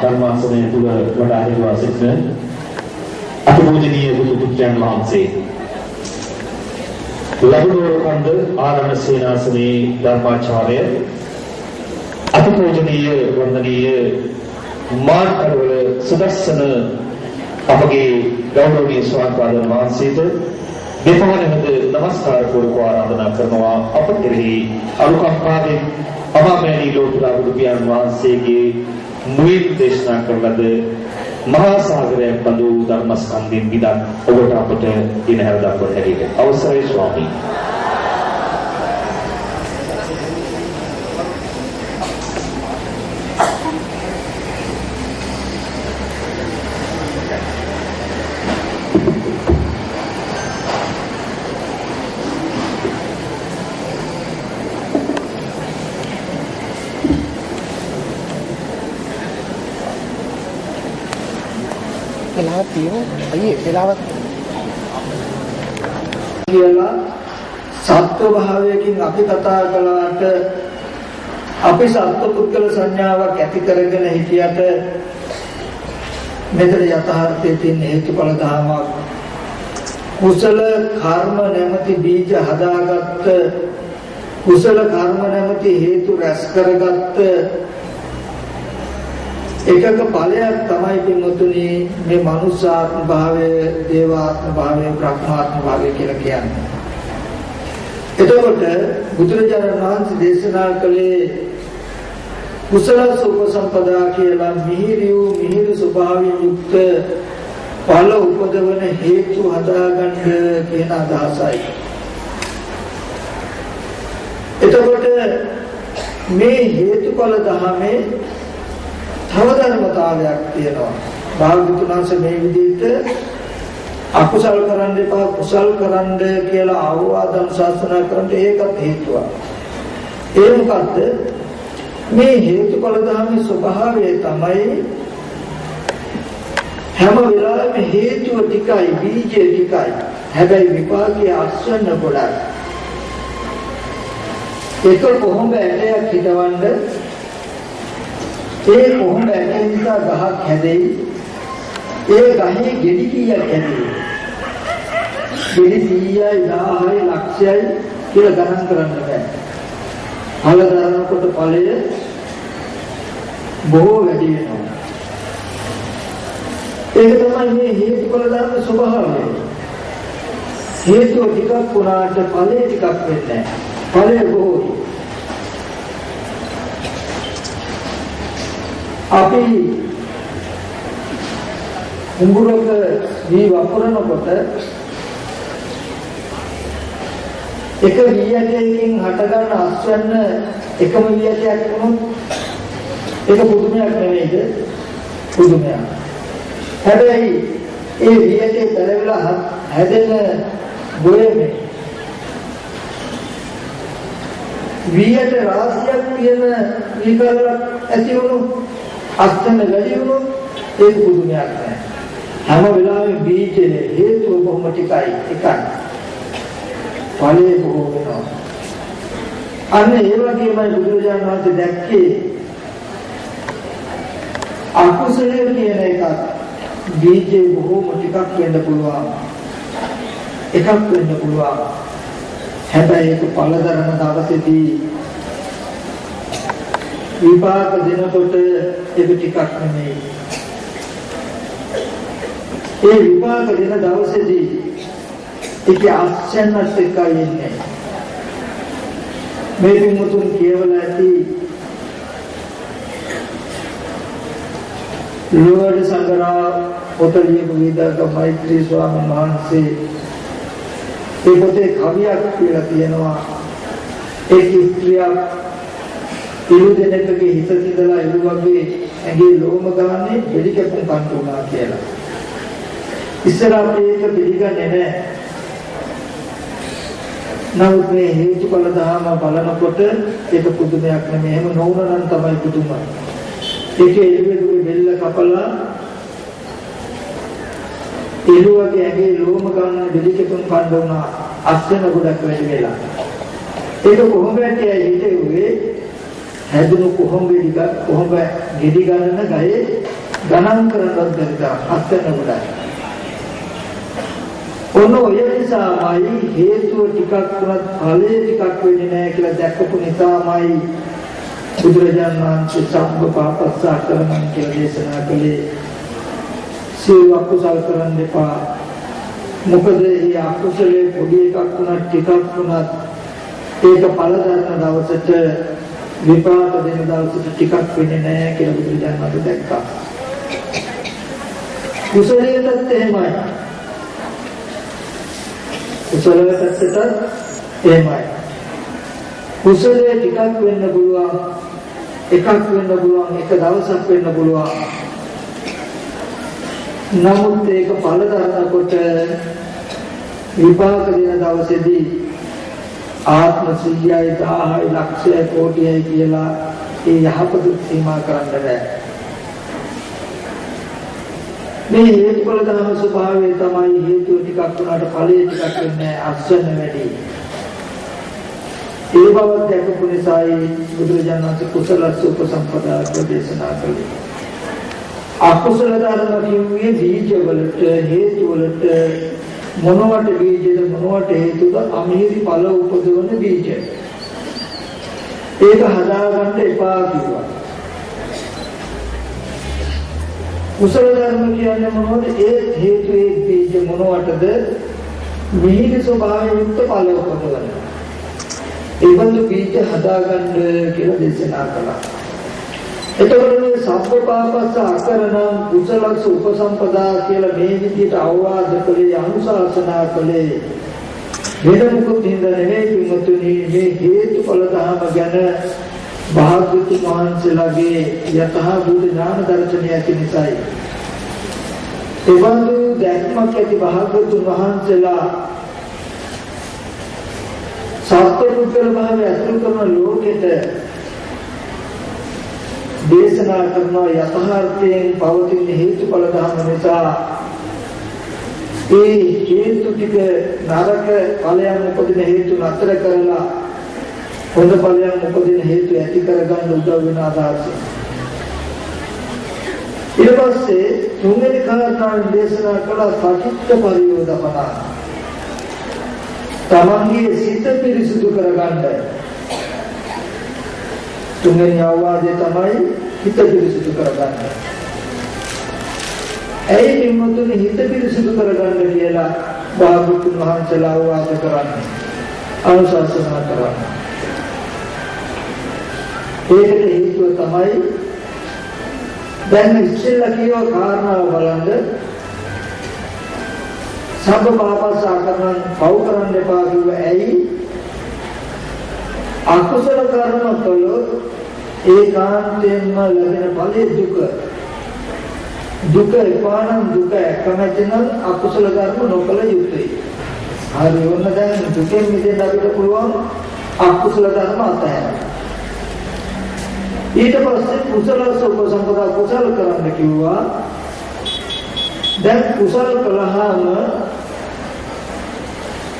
ධර්මාසනයේ තුල වඩා හිරවා සිටින අතිපූජනීය බුදු පුත්‍රයන් වහන්සේ ලබුණුවර කන්ද ආරණ්‍ය සේනාසනයේ ධර්මාචාර්ය අතිපූජනීය වන්දනීය මාර්කවල සදස්සන අපගේ ගෞරවනීය ස්වාමීන් වහන්සේට දෙපාරකට නමස්කාර පූර්වක ආරාධනා කරනවා අප කෙරෙහි අනුකම්පාවෙන් අමාමෑණී ලෝතුරා බුදු පියාණන් වහන්සේගේ මුවින් දේශනා කරලද මහා සාගරයක් බඳු ධර්මස්කන්ධයෙන් විදක් ඔබට අපට දිනහැර දක්වන හැටියට අවසරයි ස්වාමී. කියලා සත්ව භාවයකින් අපි කතා කළාට අපි සත්ව පුද්ගල සංඥාවක් ඇති කරගෙන හිටියට මෙතන යථාර්ථයේ තියෙන හේතුඵල ධර්මයක් කුසල කර්ම නැමැති බීජ හදාගත්ත කුසල කර්ම නැමැති හේතු රැස් කරගත්ත එකක ඵලයක් තමයි පින්වතුනි මේ මනුෂ්‍යාත්ම භාවය, දේවාත්ම භාවය, බ්‍රහ්මාත්ම භාවය කියලා කියන්නේ. එතකොට බුදුරජාණන් වහන්සේ දේශනා කළේ කුසල සුපසම්පදා කියලා මිහිරි ස්වභාවයෙන් යුක්ත ඵල උපදවන හේතු හදාගන්න කියන අදහසයි. එතකොට මේ හේතුඵල ධර්මයේ තව ධර්මතාවයක් තියෙනවා. භාග්‍යවතුන් වහන්සේ මේ විදිහට අකුසල් කරන්න එපා කුසල් කරන්න කියලා ආවාදම් ශාසනා කරන්න ඒකත් හේතුවක්. ඒ මොකද්ද? මේ හේතුඵල ධර්මයේ ස්වභාවය තමයි හැම වෙලාවෙම හේතුව ටිකයි බීජය ටිකයි. හැබැයි විපාකයේ අස්වැන්න ගොඩක්. ඒක කොහොමද ඇටයක් හිටවන්න ඒ කොහොමද ඇටේ නිසා ගහක් හැදෙයි? ඒ ගහේ ගෙඩි කීයක් හැදෙයි? ගෙඩි 100යි 1000යි ලක්ෂයයි කියලා ගණන් කරන්න බෑ. අලදරනකොට ඵලය බොහෝ වැඩි වෙනවා. ඒක තමයි මේ හේතුඵල ධර්ම ස්වභාවය. හේතුව ටිකක් වුණාට ඵලය ටිකක් වෙන්නේ නැහැ. ඵලය බොහෝයි. අපි උඹුරක වී වපුරනකොට එක වියටකින් හටගන්න අස්වැන්න එකම වියටයක් වුණොත් ඒක පුදුමයක් නෙවෙයිද? පුදුමයක්. හැබැයි ඒ වියටේ පෙරවිලා හැදෙන ගොයමේ වියට රාශියක් තියෙන විකල්පයක් ඇති වුණොත් අස්තන වැඩි වුණොත් ඒක පුදුමයක් නෑ. හැම වෙලාවෙම බීජේ හේතුව බොහොම ටිකයි එකයි. ඵලයේ බොහෝ වෙනවා. අන්න ඒ වගේමයි බුදුරජාණන් වහන්සේ දැක්කේ අකුසලයේ කියන එකක් බීජේ බොහොම ටිකක් වෙන්න පුළුවන්. එකක් වෙන්න පුළුවන්. හැබැයි ඒක ඵල දරන දවසේදී විපාක දෙනකොට ඒක ටිකක් නෙමෙයි. ඒ විපාක දෙන දවසේදී ඒක අස්යන්නත් එකයි ඉන්නේ. මේ පිටුතුන් කියවලා ඇති ලෝඩ සංගරා පොතලිය විදාක මෛත්‍රී ස්වාමීන් වහන්සේ ඒ පොතේ කවියක් කියලා තියෙනවා. ඒ ස්ත්‍රියක් ඉරු දෙනෙක්ගේ හිත සිඳලා ඉරු වගේ ඇඟේ ලෝම ගානේ දෙලි කැපුම් කන්ටුනා කියලා. ඉස්සර අපි ඒක පිළිගන්නේ නැහැ. නමුත් මේ හේතුඵල ධර්ම බලනකොට ඒක පුදුමයක් නෙමෙයි. එහෙම නොවුන නම් තමයි පුදුමයි. ඒකේ එළුවේ බෙල්ල කපලා එළුවගේ ඇඟේ ලෝම ගන්න දෙලිකතුන් කන්න වුණා. අස්වැන්න ගොඩක් වැඩි වෙලා. ඒක කොහොමද හිතෙන්නේ? හැදුණු කොහොඹ ගෙඩි ගන්න ගහේ ගණන් කරනවත් බැරිද අස්වැන්න ගොඩක්. ඔන්න ඔය නිසාමයි හේතුව ටිකක් වුණත් ඵලය ටිකක් වෙන්නේ නැහැ කියලා දැක්කපු නිසාමයි බුදුරජාණන් වහන්සේ සම්බ පාපස්සා කරනන් කියලා දේශනා කළේ. සියලු අකුසල් කරන්න එපා. මොකද මේ අකුසලේ පොඩි එකක් වුණත් ටිකක් වුණත් ඒක ඵල ධර්ම දවසට විපාක දෙන දවසට ටිකක් වෙන්නේ නැහැ කියලා බුදුරජාණන් වහන්සේ දැක්කා. කුසලයේත් එහෙමයි. කුසලයේ පැත්තට එහෙමයි. කුසලයේ ටිකක් වෙන්න පුළුවන්, එකක් වෙන්න පුළුවන්, එක දවසක් වෙන්න පුළුවන්. නමුත් ඒක ඵල ධර්ම කොට විපාක දෙන දවසේදී ආත්ම 100යි 1000යි ලක්ෂය කෝටියයි කියලා ඒ යහපත සීමා කරන්න බෑ. මේ හේතුඵල ධර්ම ස්වභාවය තමයි හේතුව ටිකක් වුණාට ඵලය ටිකක් වෙන්නේ අස්වැන්න වැඩි. ඒ බව දැකපු නිසායි බුදුරජාණන් වහන්සේ කුසල සුපසම්පදා දේශනා කළේ. අකුසල ධර්ම කියන්නේ බීජවලට හේතුවලට මොනවට බීජද මොනවට හේතුද අමිහිරි ඵල උපදවන බීජ. ඒක හදාගන්න එපා කිව්වා. කුසල ධර්ම කියන්නේ මොනවද? ඒ හේතුයේ බීජ මොනවටද? මිහිරි ස්වභාවයෙන් යුක්ත ඵල උපදවන. ඒ බඳු බීජ හදාගන්න කියලා දේශනා කළා. එතකොට මේ සබ්බ පාපස්ස අකරණං කුසලස්ස උපසම්පදා කියලා මේ විදිහට අවවාද කළේ අනුශාසනා කළේ වෙන මොකුත් හින්දා නෙවෙයි පින්වතුනි මේ හේතුඵල ධර්ම ගැන භාග්‍යවතුන් වහන්සේලාගේ යතහ බුද්ධ ඥාන දර්ශනය ඇති නිසායි. එවන්දු දැක්මක් ඇති භාග්‍යවතුන් වහන්සේලා සත්‍ය පුද්ගල භාවය අතුරු කරන ලෝකෙට දේශනා කරන යථාර්ථයෙන් පවතින හේතුඵල ධර්ම නිසා ඒ හේතු ටික නරක ඵලයන් උපදින හේතු නතර කරලා හොඳ ඵලයන් උපදින හේතු ඇති කරගන්න උදව් වෙන ආකාරය. ඊට පස්සේ තුන්වෙනි කාරණාව දේශනා කළ සචිත්ත පරියෝධපන. තමන්ගේ සිත පිරිසුදු කරගන්න. තුන්වෙනි අවවාදය තමයි හිත පිරිසුදු කරගන්න. ඇයි පින්වතුනි හිත පිරිසුදු කරගන්න කියලා භාග්‍යවතුන් වහන්සේලා අවවාද කරන්නේ? අනුශාසනා කරන්නේ. ඒකට හේතුව තමයි දැන් ඉස්සෙල්ලා කියව කාරණාව බලන්න. සබ්බ පාපස්ස අකරණං පව් කරන්න එපා කිව්ව ඇයි? අකුසල කර්ම කළොත් ඒකාන්තයෙන්ම ලැබෙන ඵලයේ දුක. දුක එපානම් දුක කැමැතිනම් අකුසල කර්ම නොකළ යුතුයි. හරි වුණ දැන් දුකෙන් මිදෙන්න අපිට පුළුවන් අකුසල ධර්ම අතහැරලා. ඊට පස්සේ කුසල සුපසම්පදා කුසල කරන්න කිව්වා. දැන් කුසල කළාම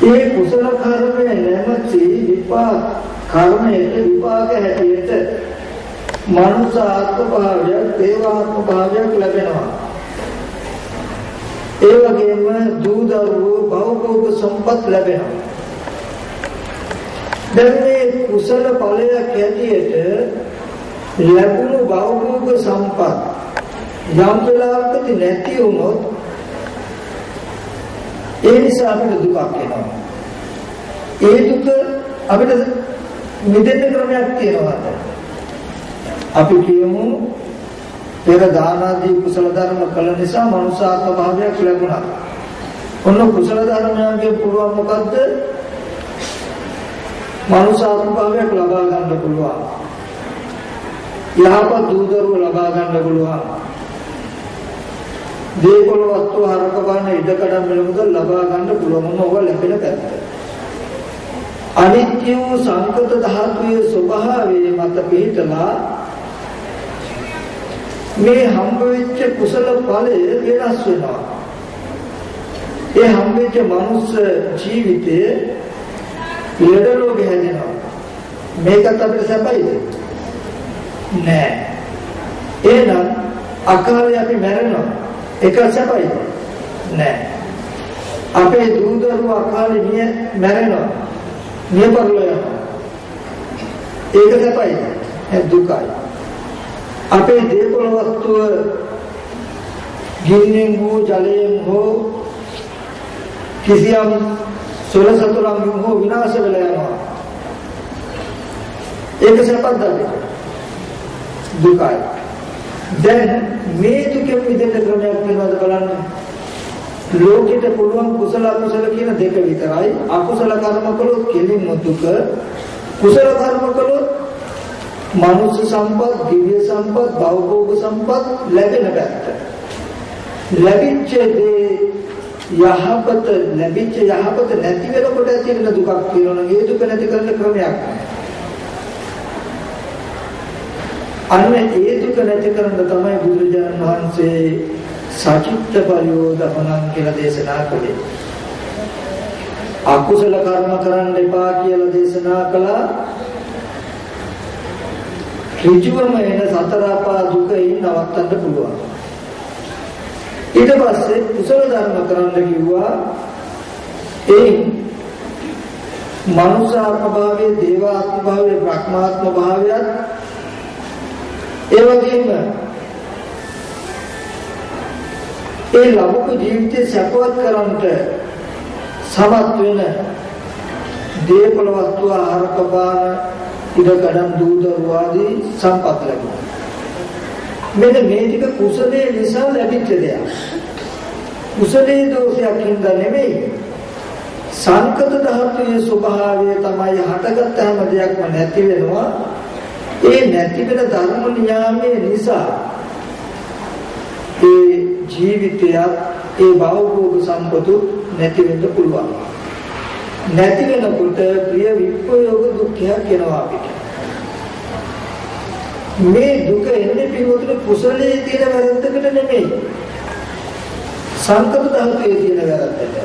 ඒ කුසල කර්මය නැමැති විපාක කර්මයට විපාක හැටියට මනුෂ්‍ය ආත්ම භාවයක් දේවාත්ම භාවයක් ලැබෙනවා. ඒ වගේම දූදරුවෝ භෞතික සම්පත් ලැබෙනවා. දැන් මේ කුසල ඵලයක් හැටියට ලැබුණු භෞතික සම්පත් යම් වෙලාවකදී නැති වුණොත් ඒ නිසා අපිට දුකක් එනවා. ඒ දුක අපිට මිදෙන්න ක්‍රමයක් තියෙනවා. අපි කියමු පෙර දාන ආදී කුසල ධර්ම කළ නිසා මනුෂ්‍යාත්ම භාවයක් ලැබුණා. ඔන්න කුසල ධර්මයන්ගෙන් පුළුවන් මොකද්ද? මනුෂ්‍යාත්ම භාවයක් ලබා ගන්න පුළුවන්. යහපත් දූදරුව ලබා ගන්න පුළුවන්. දේපොළ වස්තු හරක ගන්න, ඉඩකඩම් මිලමුදල් ලබා ගන්න පුළුවන් ඕවා ලැබෙන පැත්ත. අනිත්‍ය වූ සංකත ධාතුවේ ස්වභාවය මත පිහිටලා මේ හම්බ වෙච්ච කුසල ඵලය වෙනස් වෙනවා. ඒ හම්බ වෙච්ච මනුස්ස ජීවිතයේ ලෙඩ රෝග හැදෙනවා. මේකත් අපිට සැපයිද? නෑ. එහෙනම් අකාලේ අපි මැරෙනවා. ඒක සැපයිද? නෑ. අපේ දූ දරුවෝ අකාලේ මැරෙනවා. නියපරලෝ යනවා. ඒක සැපයිද? දුකයි. අපේ දේපොළ වස්තුව ගින්නෙන් හෝ ජලයෙන් හෝ කිසියම් සොරසතුරන්ගෙන් හෝ විනාශ වෙලා යනවා. ඒක සැපද? දුකයි. දැන් මේ දුකෙන් මිදෙන්න ක්‍රමයක් වෙනවද බලන්න. ලෝකෙට පුළුවන් කුසල අකුසල කියන දෙක විතරයි. අකුසල කර්ම කළොත් කෙලින්ම දුක, කුසල කර්ම කළොත් මනුෂ්‍ය සම්පත්, දිව්‍ය සම්පත්, භවභෝග සම්පත් ලැබෙන පැත්ත. ලැබිච්ච දේ යහපත නැති වෙනකොට ඇති වෙන දුකක් කියනවනම් ඒ දුක නැති කරන්න ක්‍රමයක් නැහැ. අන්න ඒ දුක නැති කරන්න තමයි බුදුරජාණන් වහන්සේ සචිත්ත පරියෝදපණං කියලා දේශනා කළේ. අකුසල කර්ම කරන්න එපා කියලා දේශනා කළා. ඍජුවම එන සතර අපා දුකෙන් නවත්තන්න පුළුවන්. ඊට පස්සේ කුසල ධර්ම කරන්න කිව්වා. ඒ මනුෂ්‍යාත්ම භාවයේ, දේවාත්ම භාවයේ, බ්‍රහ්මාත්ම භාවයත් ඒ වගේම ඒ ලබපු ජීවිතය සැපවත් කරන්නට සමත් වෙන දේපල වස්තු ආහාර කපාන ඉඩකඩම් දූදරු ආදී සම්පත් ලැබුණා. මෙන්න මේ ටික කුසලයේ නිසා ලැබිච්ච දෙයක්. කුසලයේ දෝෂයක් හින්දා නෙමෙයි. සංකත ධාතුවේ ස්වභාවය තමයි හටගත් හැම දෙයක්ම නැති වෙනවා. ඒ නැති වෙන ධර්ම නියාමයේ නිසා ඒ ජීවිතය, ඒ භවභෝග සම්පතු නැති වෙන්න පුළුවන්. නැති වෙනකොට ප්‍රිය විප්‍රයෝග දුක්ඛයක් එනවා අපිට. මේ දුක එන්නේ පිළිවෙතට කුසලයේ තියෙන වැරද්දකට නෙමෙයි. සංකත ධාතුවේ තියෙන වැරද්දට.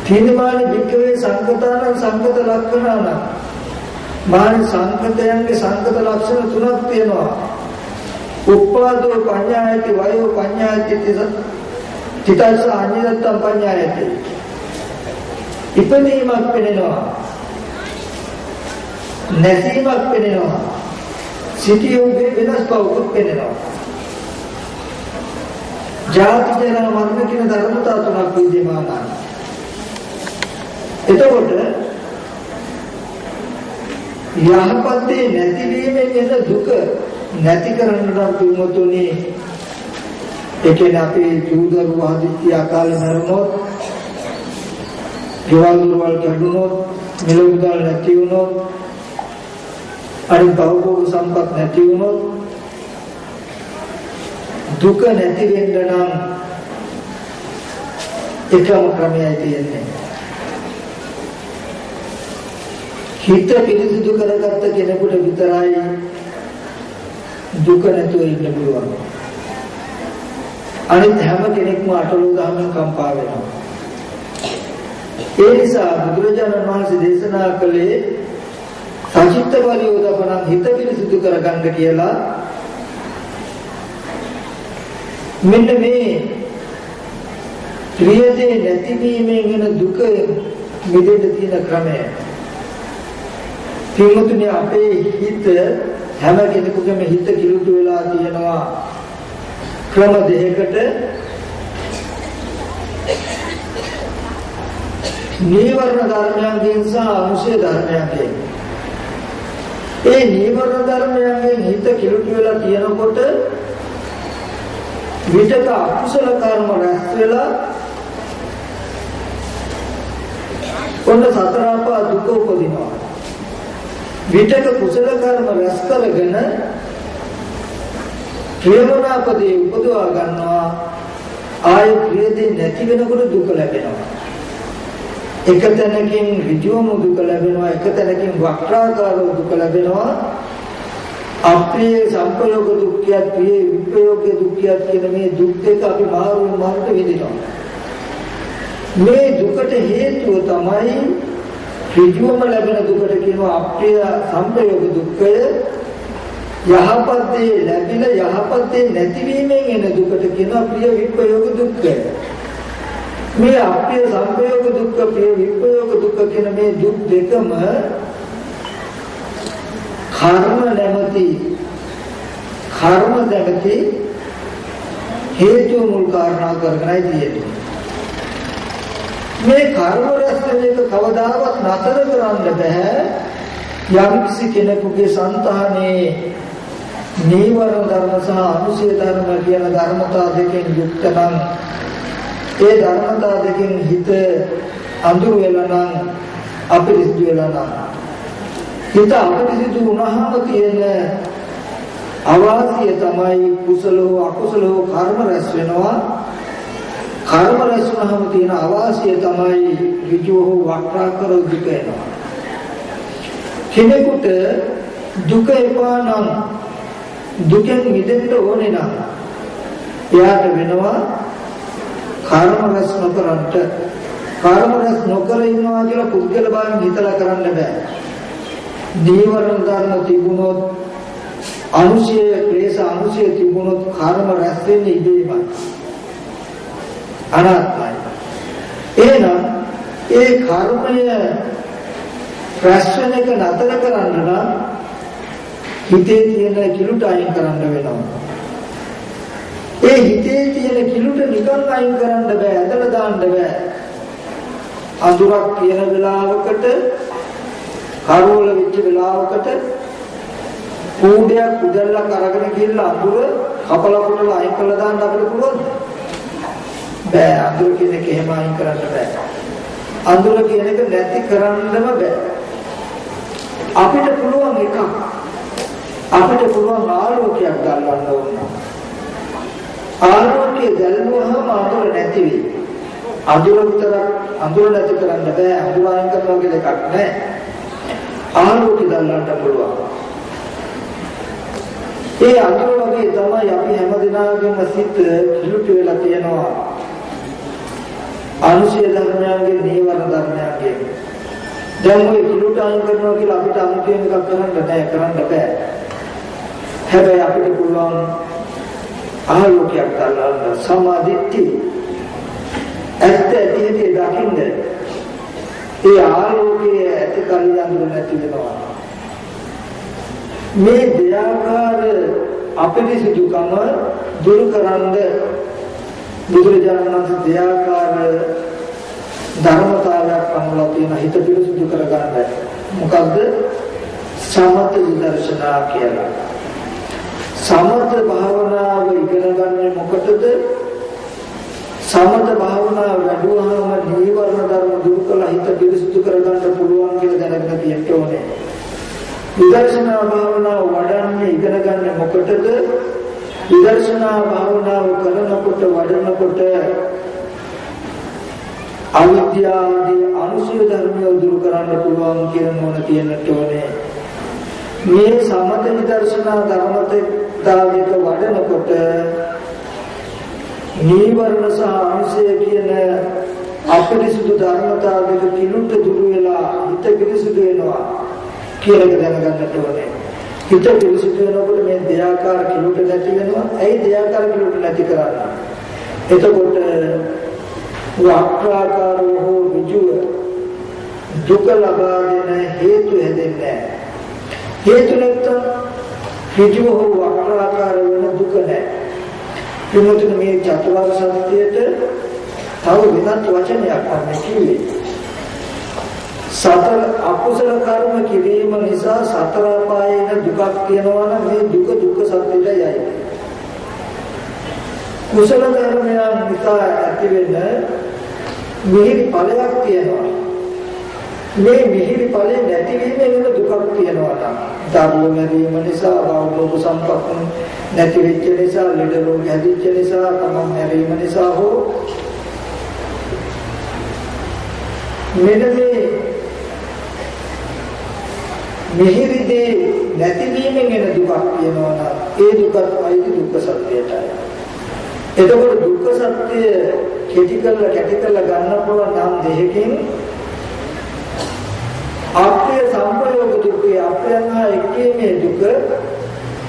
තීනමාන වික්‍රේ සංකතාන සංකත ලක්ෂණාන. මාන සංකතයන්ගේ සංකත ලක්ෂණ තුනක් තියෙනවා. උප්පාදෝ පඤ්ඤායති වයෝ පඤ්ඤායති චිතස අනිරත්තම් පඤ්ඤායති. ඉපදීමක් පෙනෙනවා. නැසීමක් පෙනෙනවා. සිටියෝගේ වෙනස් බවක් පෙනෙනවා. ජාති ජරා මරණ කියන ධර්මතා තුනක් විද්‍යමානයි. එතකොට යහපතේ නැතිවීමෙන් එන දුක නැති කරන්න නම් තුමුතුනේ ඒ කියන්නේ අපේ ජීවිතවල ආදිත්‍ය අකාලේ මරණොත්, ගෙවල් දොරවල් කැඩුනොත්, මිල මුදල් නැති වුණොත්, අනිත් භවභෝග සම්පත් නැති වුණොත් දුක නැති වෙන්න නම් එකම ක්‍රමයයි තියෙන්නේ. හිත පිරිසිදු කරගත්ත කෙනෙකුට විතරයි දුක නැතුව ඉන්න පුළුවන්. අනිත් හැම කෙනෙක්ම අටලෝ දහමෙන් කම්පා වෙනවා. ඒ නිසා බුදුරජාණන් වහන්සේ දේශනා කළේ සචිත්ත පරියෝදපණං, හිත පිරිසිදු කරගන්න කියලා. මෙන්න මේ ප්‍රියදේ නැතිවීමෙන් එන දුක මිදෙන්න තියෙන ක්‍රමය. පින්වතුනි, අපේ හිත හැම කෙනෙකුගේම හිත කිලුට වෙලා තියෙනවා ක්‍රම දෙකකට. නීවරණ ධර්මයන්ගෙන් සහ අනුශය ධර්මයන්ගෙන්. ඒ නීවරණ ධර්මයන්ගෙන් හිත කිලුට වෙලා තියෙනකොට විතක අකුසල කර්ම රැස් වෙලා ඔන්න සතර අපා දුක උපදිනවා. විතක කුසල කර්ම රැස් කරගෙන ප්‍රේමනාපදී උපදවා ගන්නවා. ආය ප්‍රියදී නැති වෙනකොට දුක ලැබෙනවා. එක තැනකින් ඍජුවම දුක ලැබෙනවා, එක තැනකින් වක්‍රාකාරව දුක ලැබෙනවා. අප්‍රිය සංපයෝග දුක්ඛය, ප්‍රිය විපයෝග දුක්ඛය කියන මේ දුක් දෙක අපි මාරුවට විඳිනවා. මේ දුකට හේතුව තමයි ඍජුවම ලැබෙන දුකට කියනවා අප්‍රිය සංපයෝග දුක්ඛය. යහපත් දේ ලැබිලා යහපත් දේ නැතිවීමෙන් එන දුකට කියනවා ප්‍රිය විපයෝග දුක්ඛය. මේ අප්‍රිය සංපයෝග දුක්ඛ, ප්‍රිය විපයෝග දුක්ඛ කියන මේ දුක් දෙකම කර්ම නැමැති හේතු මුල් කාරණා කරගෙනයි තියෙන්නේ. මේ කර්ම රැස් වෙන එක කවදාවත් නතර කරන්න බෑ. යම් කිසි කෙනෙකුගේ సంతානේ නීවරණ ධර්ම සහ අනුසය ධර්ම කියන ධර්මතා දෙකෙන් යුක්ත නම්, ඒ ධර්මතා දෙකෙන් හිත අඳුර වෙලා නම්, අපිරිසිදු වෙලා නම්, හිත අපිරිසිදු වුණාම තියෙන අවාසිය තමයි කුසල හෝ අකුසල හෝ කර්ම රැස් වෙනවා. කර්ම රැස් වුණාම තියෙන අවාසිය තමයි ඍජුව හෝ වක්‍රාකාර දුක එනවා. කෙනෙකුට දුක එපා නම්, දුකෙන් මිදෙන්න ඕනේ නම් එයාට වෙනවා කර්ම රැස් නොකරන්ට. කර්ම රැස් නොකර ඉන්නවා කියලා පුද්ගල භාවයෙන් හිතලා කරන්න බෑ. නීවරණ ධර්ම තිබුණොත්, අනුශය ක්ලේශ අනුශය තිබුණොත් කර්ම රැස් වෙන්නේ ඉබේමයි. අනාත්මයි. එහෙනම් ඒ කර්මය රැස් වෙන එක නතර කරන්න නම් හිතේ තියෙන කිලුට අයින් කරන්න වෙනවා. ඒ හිතේ තියෙන කිලුට නිකන් අයින් කරන්න බෑ, ඇදලා දාන්න බෑ. අඳුරක් කියන වෙලාවකට, කරවල වෙච්ච වෙලාවකට කූඩයක් උදැල්ලක් අරගෙන ගිහලා අඳුර කපලා කොටලා අයින් කරලා දාන්න අපිට පුළුවන්ද? බෑ. අඳුර කියන එක එහෙම අයින් කරන්න බෑ. අඳුර කියන එක නැති කරන්නම බෑ. අපිට පුළුවන් එකක්, අපිට පුළුවන් ආලෝකයක් ගන්නවන්න ඕන. ආලෝකය දැල්වුවහම අඳුර නැති වෙයි. අඳුර විතරක් අඳුර නැති කරන්න බෑ. අඳුර අයින් කරනවා කියන එකක් නෑ. ආලෝකය දැල්වන්න පුළුවන්. ඒ අඳුර වගේ තමයි අපි හැමදිනාගේම සිත් කිලුට වෙලා තියෙනවා. අනුශය ධර්මයන්ගේ, නීවරණ ධර්මයන්ගේ. දැන් ඔය කිලුට අයින් කරනවා කියලා අපිට අමුතුවෙන් එකක් කරන්න බෑ. හැබැයි අපිට පුළුවන් ආලෝකයක් ගන්න, සමාධිත්‍ය ඇත්ත ඇති දකින්න. ඒ ආලෝකයේ ඇති කල්ලි අඳුර නැති වෙනවා. මේ දෙයාකාර අපිරිසිදුකම දුරු කරන්න බුදුරජාණන් වහන්සේ දෙයාකාර ධර්මතාවයක් පනවලා තියෙන හිත පිරිසිදු කරගන්න. මොකද්ද? සමත විදර්ශනා කියලා. සමත භාවනාව ඉගෙන ගන්න මොකටද? සමත භාවනාව වැඩුවාම නීවරණ ධර්ම දුරු කළා හිත පිරිසිදු කරගන්න පුළුවන් කියලා දැනගෙන තියෙන්න ඕනේ. විදර්ශනා භාවනාව වඩන්නේ ඉගෙන ගන්න මොකටද? විදර්ශනා භාවනාව කරනකොට වඩනකොට අවිද්‍යාවේ අනුසය ධර්මය දුරු කරන්න පුළුවන් කියන මොන තියෙන්නට ඕනේ. මේ සමත විදර්ශනා ධර්මතාවයක වඩනකොට නීවරණ සහ අනුසය කියන අපිරිසුදු ධර්මතාවයක කිලුට දුරු වෙලා හිත පිරිසුදු වෙනවා කියන එක දැනගන්නට ඕනේ. හිත පිරිසුදු වෙනකොට මේ දෙයාකාර කිලුට නැති වෙනවා. ඇයි දෙයාකාර කිලුට නැති කරන්නේ? එතකොට වක්‍රාකාරෝ හෝ ඍජුව දුක ලබා දෙන හේතු හැදෙන්නේ නැහැ. හේතු නැත්තම් ඍජුව හෝ වක්‍රාකාර වෙන දුක නැහැ. එමුතුන මේ චතුරාර්ය සත්‍යයට තව වෙනත් වචනයක් අන්න කිව්වේ. සතර අකුසල කර්ම කිරීම නිසා සතර අපායේ දුකක් තියෙනවා නම් මේ දුක දුක්ඛ සත්‍යයයි. කුසල ධර්මයන් නිසා ඇති වෙන මිහිරි ඵලයක් තියෙනවා. මේ මිහිරි ඵලයේ නැතිවීමෙන් එන දුකක් තියෙනවා නම් දරුවෝ මැරීම නිසා, භෝග සම්පත් නැති වෙච්ච නිසා, ලෙඩ රෝග හැදිච්ච නිසා, තමන් මැරීම නිසා හෝ මෙන්න මේ මිහිරිදී නැතිවීමෙන් එන දුකක් තියෙනවා නම් ඒ දුකත් අයිති දුක්ඛ සත්‍යයටයි. එතකොට දුක්ඛ සත්‍ය කැටි කරලා ගන්න පුළුවන් නම් දෙකකින් අපේ සංපයෝග දුක්ඛය, අපයන්හා එක්කීමේ දුක,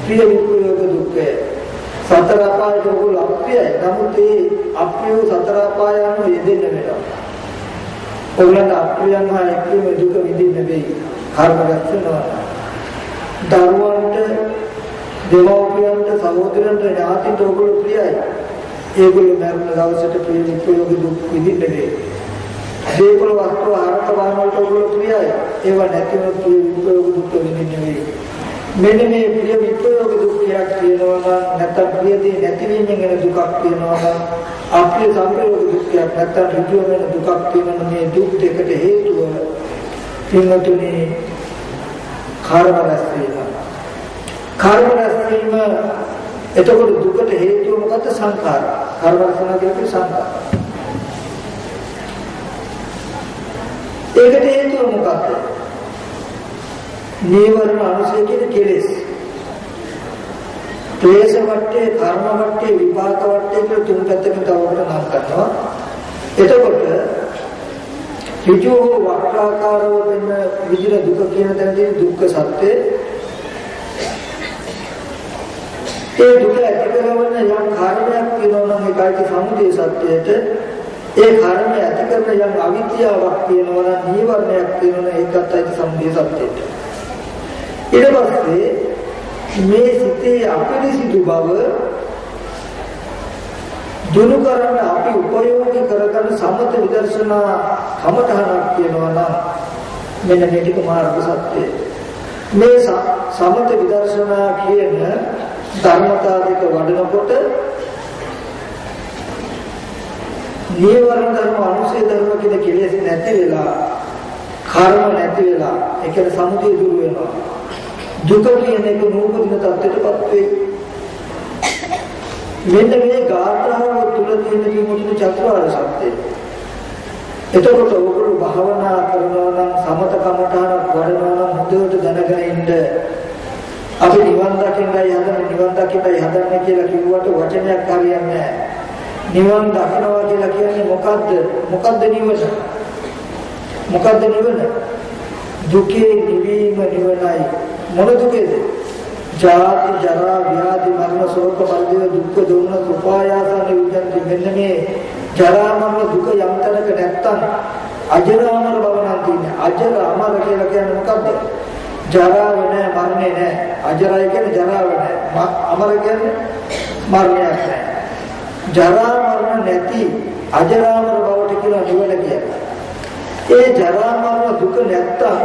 ප්‍රිය විප්‍රයෝග දුක්ඛය. සතර අපායට ඔගොල්ලෝ අප්‍රියයි. නමුත් ඒ අප්‍රිය සතර අපාය යන යෙදෙන්න වෙනවා. ඔයගොල්ලන්ට අප්‍රියන්හා එක්කීමේ දුක විඳින්න බැයි. කර්ම රැස් වෙනවා. දරුවන්ට, දෙමව්පියන්ට, සහෝදරයන්ට, ඥාතින්ට ඔයගොල්ලෝ ප්‍රියයි. ඒගොල්ලෝ මරණ දවසට ප්‍රිය විප්‍රයෝග දුක් විඳින්න බැයි. දේපල වස්තු ආරක වාහනවලට ඔයගොල්ලෝ ප්‍රියයි. ඒවා නැතිව ප්‍රිය විප්‍රයෝග දුක් විඳින්න බැයි. මෙන්න මේ ප්‍රිය විප්‍රයෝග දුක්ඛයක් තියෙනවා නම්, නැත්නම් ප්‍රියදී නැතිවීමෙන් එන දුකක් තියෙනවා නම්, අප්‍රිය සංපයෝග දුක්ඛයක් නැත්නම් ඍජුව වෙන දුකක් තියෙනවා. මේ දුක් දෙකට හේතුව පින්වතුනි කර්ම රැස් වීම. කර්ම රැස් වීම. එතකොට දුකට හේතුව මොකද්ද? සංඛාර. කර්ම රැස් වෙනවා කියන්නේ සංඛාර. ඒකට හේතුව මොකක්ද? නීවරණ අනුසය කියන කෙලෙස්. ක්ලේශ වට්ටේ, කර්ම වට්ටේ, විපාක වට්ටේ කියලා තුන් පැත්තකින් තවකට නම් කරනවා. එතකොට ඍජුව වක්‍රාකාරව වෙන විදිහට දුක කියන තැනදී දුක්ඛ සත්‍ය. ඒ දුක ඇති කරන යම් කාරණයක් වෙනවා නම් ඒකයි සමුදය සත්‍යයට. ඒ කර්මය ඇති කරන යම් අවිද්‍යාවක් තියෙනවා නම්, නීවරණයක් තියෙනවා නම් ඒකත් ඇති සමුදය සත්‍යයට. ඊට පස්සේ මේ සිතේ අපිරිසිදු බව දුරු කරන්න අපි උපයෝගී කරගන්න සමත විදර්ශනා කමඨහනක් කියනවා නම් මෙන්න මේ ටික මාර්ග සත්‍යය. මේ සමත විදර්ශනා කියන ධර්මතා දෙක වඩනකොට නීවරණ ධර්ම, අනුසය ධර්ම කියන කෙලෙස් නැති වෙලා, කර්ම නැති වෙලා, ඒ කියන්නේ සමුදය දුරු වෙනවා. දුක කියන එක නූපදින තත්ත්වයටපත් වෙයි. මෙන්න මේ ගාථාව තුල තියෙන විමුක්ති චතුරාර්ය සත්‍යය. එතකොට ඔයගොල්ලෝ භාවනා කරනවා නම්, සමත කමඨාන වඩනවා නම් හොඳට දැනගෙන ඉන්න. අපි නිවන් දකින්නයි හදන්නේ කියලා කිව්වට වචනයක් හරියන්නේ නැහැ. නිවන් දකින්නවා කියලා කියන්නේ මොකද්ද? මොකද්ද නිවන? මොකද්ද නිවන? දුකේ නිවීම නිවනයි. මොන දුකේද? ජාති, ජරා, ව්‍යාධි, මරණ, ශෝක, පරිදේව, දුක්ඛ, දෝමන, උපායාසන විඳින්න. මෙන්න මේ ජරා මරණ දුක යම් තැනක නැත්තම් අජරාමර බව නම් තියෙන්නේ. අජරාමර කියලා කියන්නේ මොකද්ද? ජරාව නැහැ, මරණේ නැහැ. අජරයි කියන්නේ ජරාව නැහැ. අමර කියන්නේ මරණයක් නැහැ. ජරා මරණ නැති අජරාමර බවට කියන නිවන කියන්නේ. ඒ ජරා මරණ දුක නැත්තම්,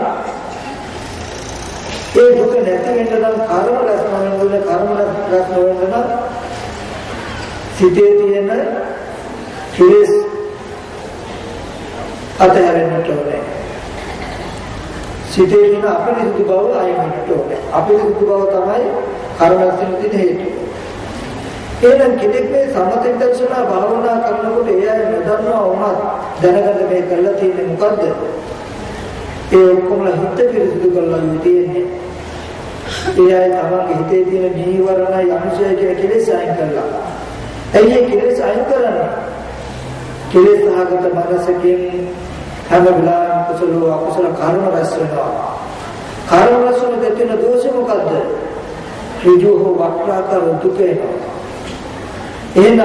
ඒ දුක නැති වෙන්න නම් කර්ම රැස් නොවෙන්න, කර්ම රැස් නොවෙන්න නම් සිතේ තියෙන කෙලෙස් අතහැරෙන්නට ඕනේ. සිතේ තියෙන අපිරිසිදු බව අයින් වෙන්නට ඕනේ. අපිරිසිදු බව තමයි කර්ම රැස් වෙන්න තියෙන හේතුව. එහෙනම් කෙනෙක් මේ සමථ විදර්ශනා භාවනා කරනකොට එයා නොදන්නවා වුණත් දැනගන්න මේ කරලා තියෙන්නේ මොකද්ද? ඒ ඔක්කොම හිත පිරිසිදු කරලා තියෙන්නේ. එයා තමන්ගේ හිතේ තියෙන නීවරණ යම්සය කියන කෙලෙස් අයින් කරලා. එයි කෙලෙස් අයින් කරන්නේ. කෙලෙස් සහගත මනසකින් හැම වෙලාවෙම කුසල අකුසල කර්ම රැස් වෙනවා. කර්ම රැස් වෙන දෙතින දෝෂ මොකද්ද? ඍජුව වක්‍රාකාර දුක එනවා. එහෙනම්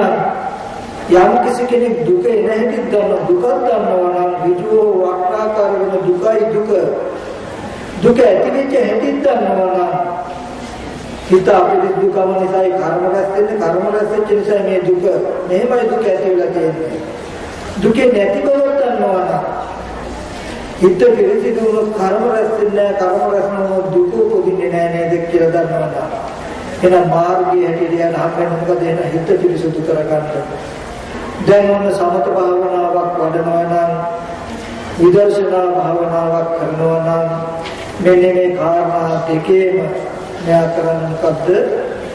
යම් කෙනෙක් දුක නැහැටි දන්න, දුකක් දන්නවා නම් ඍජුව වක්‍රාකාර වෙන දුකයි දුක. දුක ඇති වෙච්ච හැටි දන්නවා නම් හිත අපේ දුකම නිසායි කර්ම රැස් වෙන්නේ. කර්ම රැස් වෙච්ච නිසා මේ දුක. මෙහෙමයි දුක ඇති වෙලා තියෙන්නේ. දුකේ නැති බව දන්නවා නම් හිත පිළිසිදු වුණොත් කර්ම රැස් වෙන්නේ නැහැ. කර්ම රැස් නොවුනොත් දුක උපදින්නේ නැහැ නේද කියලා දන්නවා නම් එහෙනම් මාර්ගයේ හැටියට යන හැම මොකද එන හිත පිරිසුදු කරගන්න. දැන් ඔන්න සමත භාවනාවක් වඩනවා නම් විදර්ශනා භාවනාවක් කරනවා නම් මෙන්න මේ කාරණා දෙකේම මෙයා කරන්නේ මොකද්ද?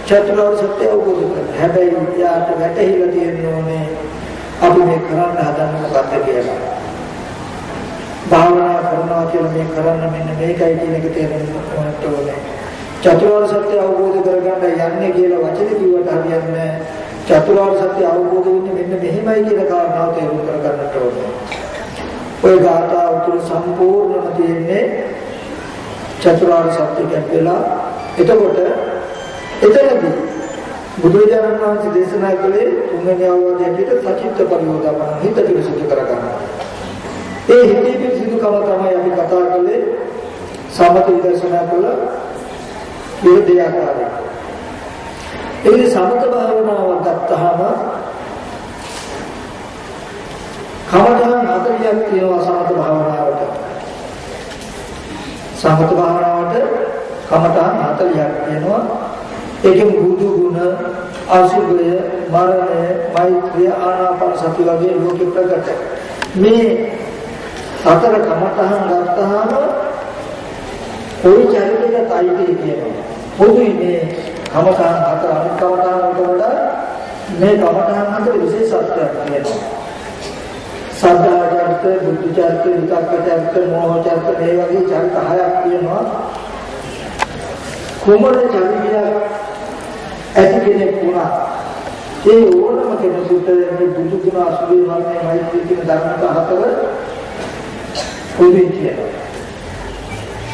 චතුරාර්ය සත්‍ය අවබෝධ කරගන්න. හැබැයි යාට වැටහිලා තියෙන්න ඕනේ අපි මේ කරන්න හදන්නේ මොකද්ද කියලා. භාවනා කරනවා කියලා මේ කරන්න මෙන්න මේකයි කියන එක තේරුම් ගන්නට ඕනේ. චතුරාර්ය සත්‍ය අවබෝධ කරගන්න යන්නේ කියලා වචනේ කිව්වට හරියන්නේ නැහැ. චතුරාර්ය සත්‍ය අවබෝධ වෙන්නේ මෙන්න මෙහෙමයි කියන කාරණාව තේරුම් කරගන්නට ඕනේ. ඔය ගාථා උතුරු සම්පූර්ණම තියෙන්නේ චතුරාර්ය සත්‍ය කියලා. එතකොට එතනදී බුදුරජාණන් වහන්සේ දේශනා කළේ තුන්වෙනි අවවාදයේ සචිත්ත පරියෝදාපන හිත පිරිසුදු කරගන්නවා. ඒ හිතේ පිරිසුදුකම තමයි අපි කතා කළේ සමථ විදර්ශනා කළ මේ දෙආකාරය. ඒ සමථ භාවනාව ගත්තාම කමඨාන් 40ක් තියෙනවා සමථ භාවනාවට. සමථ භාවනාවට කමඨාන් 40ක් තියෙනවා. ඒකෙන් බුදු ගුණ, අසුභය, මරණය, මෛත්‍රිය, ආනාපාන සති වගේ ලෝක ප්‍රකට. මේ සතර කමඨාන් ගත්තාම කොයි චරිතයකට අයිති කියනවා. පොදුයි මේ කමඨාන් හතර අනිත් කමඨාන් වලට මේ කමඨාන් හතර විශේෂත්වයක් තියෙනවා. සද්ධා චරිත, බුද්ධ චරිත, විතක්ක චරිත, මෝහ චරිත මේ වගේ චරිත 6ක් තියෙනවා. කුමන චරිතයක් ඇති කෙනෙක් වුණා ඒ ඕනම කෙනෙකුට මේ බුදු ගුණ අසුභය වර්ණය මෛත්‍රී කියන ධර්මතා හතර පොදුයි කියනවා.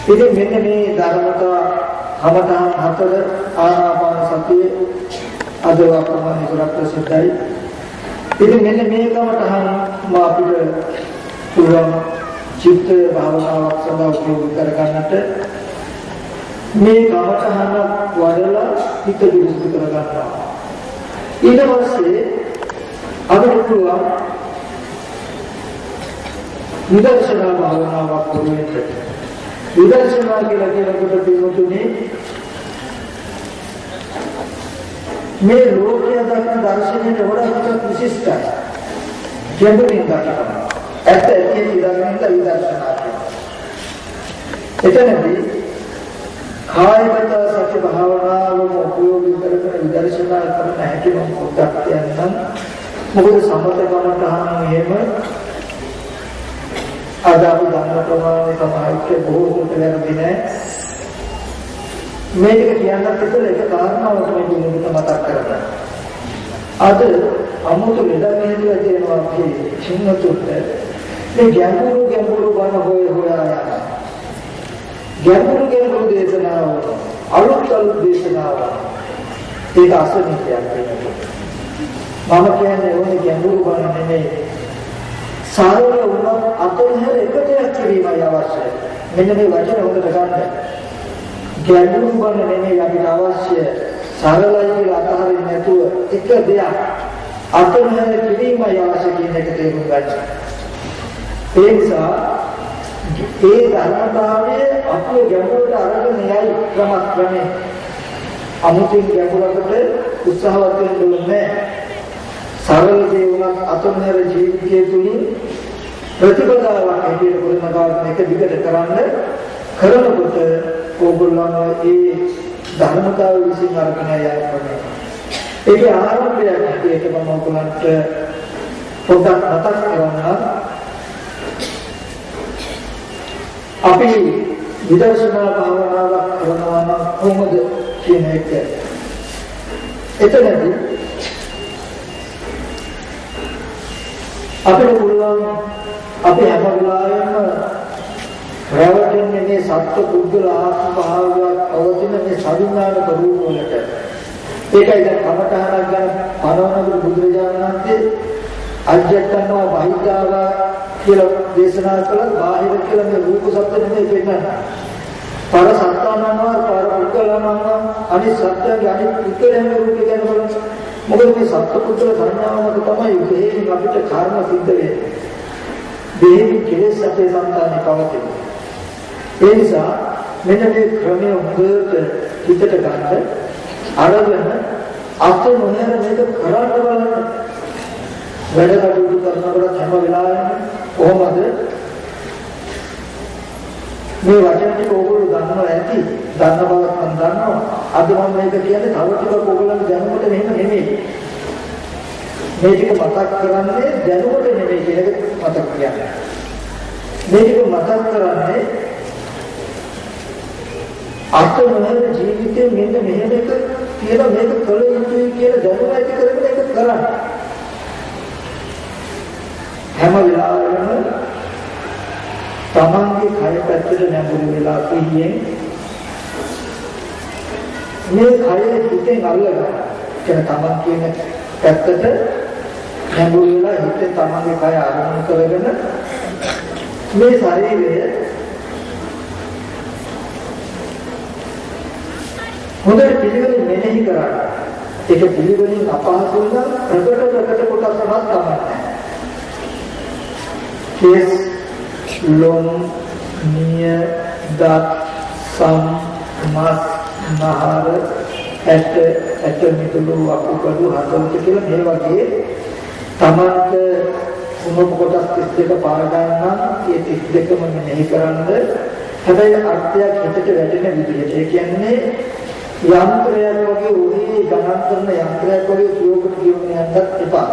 ඉතින් මෙන්න මේ ධර්මතා කමඨාන් හතර ආනාපාන සතිය අද අප්‍රමාණ ඉස්සරහ ප්‍රසිද්ධයි. ඉතින් මෙන්න මේ කමඨාන් මා අපිට පුළුවන් චිත්ත භාවනාවක් සඳහා උපයෝග කරගන්නට මේ කමඨාන වඩලා හිත පිරිසිදු කරගන්නවා. ඊට පස්සේ අපිට පුළුවන් විදර්ශනා භාවනාවක් කරන්නට. විදර්ශනා කියලා කියනකොට පිළිතුනේ මේ ලෝකයේ දක්න දර්ශනයට වඩා විශිෂ්ටයි. ගැඹුරින් දක්වනවා. ඇත්ත ඇත්තේ ඉඳන්ට විදර්ශනා කියනවා. එතනදී කායගත සත්‍ය භාවනාවම උපයෝගී කරගෙන විදර්ශනා කරන හැටි මම පොඩ්ඩක් කියන්නම්. මොකද සමත කමඨාන් එහෙම අද අපි දන්න ප්‍රමාණය තමයි බොහෝ කොට වැරදි නෑ. මේක කියන්නත් ඉතල එක කාරණාවක් මේ දුන්නට මතක් කරගන්න. අද අමුතු ලෙඩ මෙහෙදලා තියෙනවා අපි සිංහතුත් මේ ගැඹුරු බණ හොයා යනවා. ගැඹුරු දේශනාව අලුත් දේශනාව ඒක අසනිකයක් වෙනවා. මම කියන්නේ ඕනේ ගැඹුරු බණ නෙමෙයි. සාරල වුණත් අතොන්හැර එකතයක් කිරීමයි අවශ්‍යයි. මෙන්න මේ වචන හොඳට ගන්න. ගැඹුරු බණ නෙමෙයි අපිට අවශ්‍ය. සරලයි කියලා අතහරින්න නැතුව එක දෙයක් අතොන්හැර කිරීමයි අවශ්‍ය කියන එක තේරුම් ගන්න. ඒ නිසා ඒ ධර්මතාවයේ අපේ ගැඹුරට අරගෙන යයි ක්‍රමක්‍රමේ අමුතුවෙන් ගැඹුරකට උත්සාහවත් වෙන්න ඕනේ. සරල දේ වුණත් අතොන්හැර ජීවිතයේ තුලින් ප්‍රතිපදාවක් හැටියට ගොඩනගාගෙන එක දිගට කරනකොට ඕගොල්ලෝ ඒ ධර්මතාව විසින් අරගෙන යනවා. ඒකේ ආරම්භයක් හැටියට මම ඔයගොල්ලන්ට පොඩ්ඩක් මතක් කරගන්නම්. අපි විදර්ශනා භාවනාවක් කරනවා නම් කොහොමද කියන එක. එතනදී අපිට පුළුවන් අපි හැම වෙලාවෙම රැවටෙන්නේ මේ සත්‍ය පුද්ගල ආත්ම භාවයක් අවදින මේ සවිඥානික රූප වලට. ඒකයි දැන් කමඨහනක් ගැන පරවනගුරු බුදුරජාණන් වහන්සේ අජ්ජත්තනවා බහිද්ධාවා කියලා දේශනා කළා. බාහිර කියලා මේ රූප සත්‍ය නෙමෙයි කියන්නේ. පර සත්තානනවා පර පුද්ගලනවා අනිත් සත්‍යයේ අනිත් පුද්ගලයන් රූප ගැන බලන්න. මොකද මේ සත්‍ය පුද්ගල සංඥාවක තමයි දෙහිමින් අපිට කර්ම සිද්ධ වෙන්නේ. දෙහිමින් කෙලෙස් අපේ සංතානේ පවතින. ඒ නිසා මෙන්න මේ ක්‍රමය හොඳට හිතට ගන්න අරගෙන අත නොහැර මේක කරන්න බලන්න. වැඩ කටයුතු කරනකොට හැම වෙලාවෙම කොහොමද මේ වචන ටික ඕගොල්ලෝ දන්නවා ඇති. දන්න බව මම දන්නවා. අද මම මේක කියන්නේ තව ටිකක් ඕගොල්ලන්ට දැනුමට මෙහෙම නෙමෙයි. මේ ටික මතක් කරන්නේ දැනුමට නෙමෙයි කියන එක මතක් කියන්නේ. මේ ටික මතක් කරන්නේ අත්මහල ජීවිතේ මෙන්න මෙහෙම එක කියලා මේක කළ යුතුයි කියලා දැනුම ඇති කරගෙන ඒක කරන්නේ. හැම වෙලාවෙම තමන්ගේ කය පැත්තට නැඹුරු වෙලා සිහියෙන් මේ කය හිතෙන් අල්ලගන්න. කියන තමන් කියන පැත්තට නැඹුරු වෙලා හිතෙන් තමන්ගේ කය අරමුණු කරගෙන මේ ශරීරය හොඳට පිළිවෙලින් මෙනෙහි කරා. ඒක පිළිවෙලින් අපහසු නම් ප්‍රකට කොටසක් තමයි. කෙස්, ලොම්, නිය, දත්, සම්, මස්, නහර, ඇට මිදුළු වකුගඩු හදවත කියලා මේ වගේ තමන්ට උණු කොටස් 32 පාර ගන්නම් ඒ 32ම මෙනෙහි කරන්ද හැබැයි අර්ථයක් හිතට වැටෙන විදිහට ඒ කියන්නේ යන්ත්‍රයක් වගේ උනේ ගණන් කරන යන්ත්‍රයක් වගේ ප්‍රයෝගකට කියන්න යන්නත් එපා.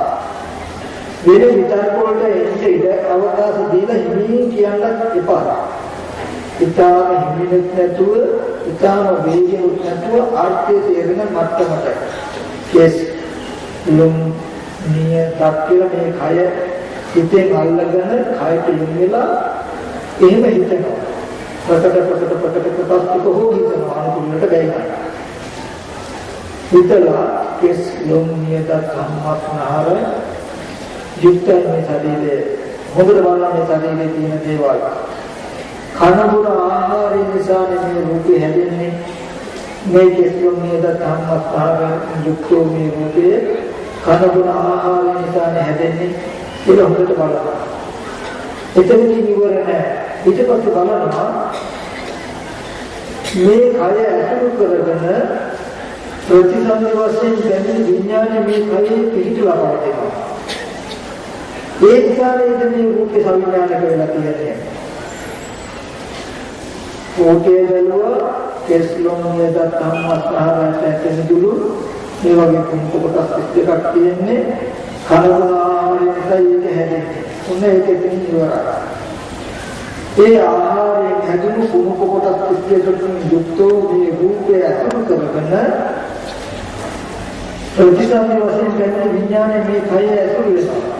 වෙන විතරක වලට එන්නේ ඉඳ අවකාශ දීලා හිමින් කියන්නත් එපා. ඉතාලම හිමිනෙත් නැතුව ඉතාලම වේගෙනුත් නැතුව අර්ථය තේරෙන මට්ටමට කෙස් ලොම් නිය දක්කල මේ කය හිතෙන් අල්ලගෙන කයට යොමු වෙලා එහෙම හිතනවා. ප්‍රකට කොටස් ටික හෝ හිතනවා අනුකූලට ගයිනවා. හිතලා කෙස් ලොම් නිය දත් සම්මත් නහර යුක්තයි මේ ශරීරයේ හොඳට බලන්න මේ ශරීරයේ තියෙන දේවල් කනබුන ආහාරය නිසානේ මේ රූපේ හැදෙන්නේ මේ කෙස්ලොම් නිය දත් සම්මත් නහර යුක්තෝ මේ රූපේ කනබුන ආහාරය නිසානේ හැදෙන්නේ කියලා හොඳට බලන්න. එතනදී ඉවර නැහැ. ඊට පස්සේ බලනවා මේ කය ඇතුළු කරගෙන ප්‍රතිසන්දි වශයෙන් දැනෙන විඥානය මේ කයේ පිහිටලා පවතිනවා. ඒ නිසානේ මේ රූපේ සංඥානක වෙලා තියෙන්නේ. ඕකේ දලුව කෙස්ලොම් නියද ධම්මස්හාරයට ඇතුළු මේ වගේ කුණු කොටස් දෙකක් තියෙන්නේ කනවාරින් ඒක හැදෙන්නේ. උන ඒකෙන් ඉවරයි. ඒ ආහාරයෙන් හැදුණු කුණු කොටස් දෙකකින් යුක්තෝ මේ රූපය ඇතුළු කරගෙන ප්‍රතිසන්දි වශයෙන් දැනෙන විඥානය මේ කය ඇතුළු වෙනවා.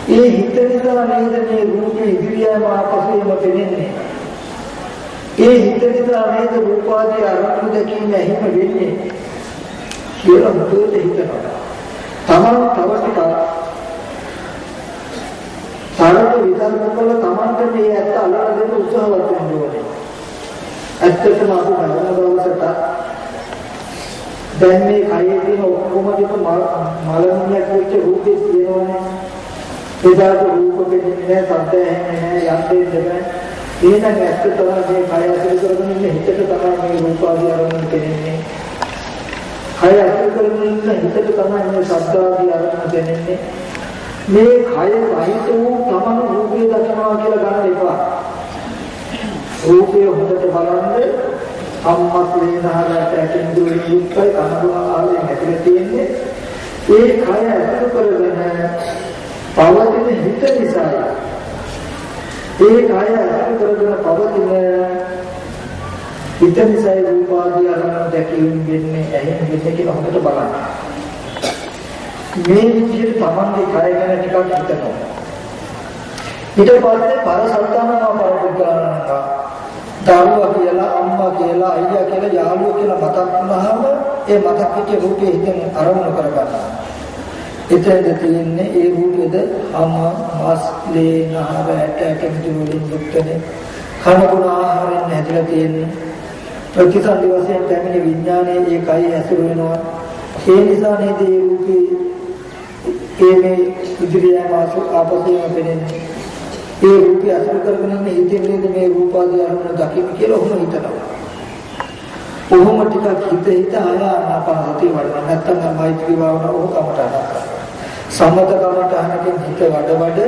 ඒ හිත නිසා නේද මේ රූපේ ඉදිරියම ආපසුම පෙනෙන්නේ. ඒ හිත නිසා නේද රූපාදී අරමුණු දැකීම එහෙම වෙන්නේ. කියලා මුදුවට හිතනවා. තමන් තව ටිකක් සාරට විතරක් කළ තමන්ට මේ ඇත්ත අල්ලලා දෙන්න උත්සාහවත් වෙන්න ඕනේ. ඇත්තටම අපි බලන දවසට දැන් මේ කයේ තියෙන ඔක්කොම ටික මලමිණියක් වෙච්ච රූපේ තියෙනවනේ. එදාට රූප දෙන්නේ සද්ද ඇහෙන්නේ යන්නේ නැහැ. එහෙනම් ඇත්ත තමයි මේ කය ඇතුළු කරගෙන ඉන්න හිතට තමයි මේ රූප ආදී අරමුණු දෙන්නේ. කය ඇතුළු කරගෙන ඉන්න හිතට තමයි මේ ශබ්ද ආදී අරමුණු දෙන්නේ. මේ කය රහිත වූ තමන් රූපේ දකිනවා කියලා ගන්න එපා. රූපය හොඳට බලන්න සම්මස්ලේනහරට ඇතිඳුලින් යුක්තයි අනුභවයෙන් ඇතුළේ තියෙන්නේ. ඒ කය ඇතුළු කරගෙන පවතින හිත නිසා ඒ කය ඇතුළු කරගෙන පවතින හිත නිසා රූපාදී අරමුණු දැකීම වෙන්නේ ඇහෙන් වෙන්නේ කියලා හොඳට බලන්න. මේ විදිහට තමන්ගේ කය ගැන ටිකක් හිතනවා. ඊට පස්සේ පරසත්තානවා පරපුත්‍රාණන්ට දරුවා කියලා අම්මා කියලා අයියා කියලා යාළුවෝ කියලා මතක් වුණාම ඒ මතක් පිටේ රූපේ හිතෙන් අරමුණු කරගන්නවා. එතෙන්ද තියෙන්නේ ඒ රූපෙද මස් ලේ නහර ඇට මිදුළු වලින් යුක්තනේ කනගුණ ආහාරයෙන් හැදලා තියෙන්නේ. ප්‍රතිසන්දි වශයෙන් පැමිණි විඥානයේ ඒ කය ඇසුරු වෙනවා. ඒ නිසා නේද ඒ රූපේ මේ ඉදිරියම ආපසුම පෙනෙන්නේ. ඒ රූපය අසුර කරගෙන ඉන්න හිතෙන් නේද මේ රූපාදී අරමුණු දකින්න කියලා ඔහොම හිතනවා. ඔහොම ටිකක් හිත ආනාපානසති වඩන නැත්නම් මෛත්‍රී භාවනාව ඔහොම කමටහන කරනවා. සමත කමටහනකින් හිත වඩ